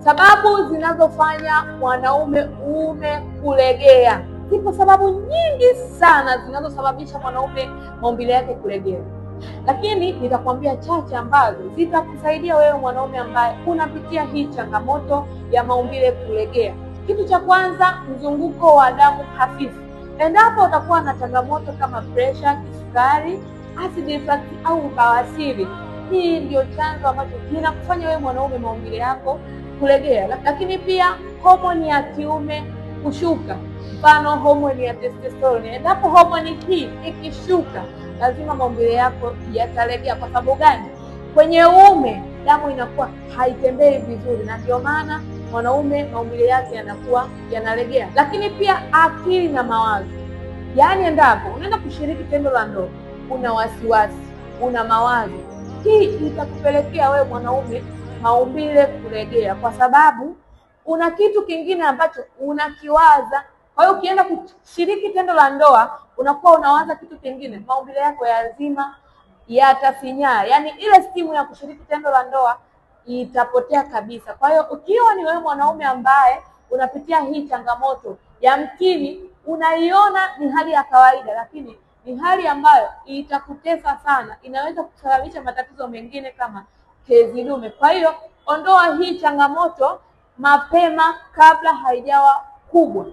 Sababu zinazofanya mwanaume uume kulegea. Zipo sababu nyingi sana zinazosababisha mwanaume maumbile yake kulegea, lakini nitakwambia chache ambazo zitakusaidia wewe mwanaume ambaye unapitia hii changamoto ya maumbile kulegea. Kitu cha kwanza, mzunguko wa damu hafifu. Endapo utakuwa na changamoto kama pressure, kisukari, acid reflux au bawasiri, hii ndio chanzo ambacho kinakufanya wewe mwanaume maumbile yako kulegea. Lakini pia homoni ya kiume kushuka, mfano homoni ya testosterone. Endapo homoni hii ikishuka, lazima maumbile yako yatalegea. Kwa sababu gani? Kwenye uume damu inakuwa haitembei vizuri, na ndio maana mwanaume maumbile yake yanakuwa yanalegea. Lakini pia akili na mawazo, yaani endapo unaenda kushiriki tendo la ndoa, una wasiwasi, una mawazo, hii itakupelekea wewe mwanaume maumbile kulegea, kwa sababu una kitu kingine ambacho unakiwaza. Kwa hiyo ukienda kushiriki tendo la ndoa unakuwa unawaza kitu kingine, maumbile yako yazima yatafinyaa, yaani ile stimu ya kushiriki tendo la ndoa itapotea kabisa. Kwa hiyo ukiwa ni wewe mwanaume ambaye unapitia hii changamoto, yamkini unaiona ni hali ya kawaida, lakini ni hali ambayo itakutesa sana, inaweza kusababisha matatizo mengine kama tezi dume. Kwa hiyo ondoa hii changamoto mapema kabla haijawa kubwa.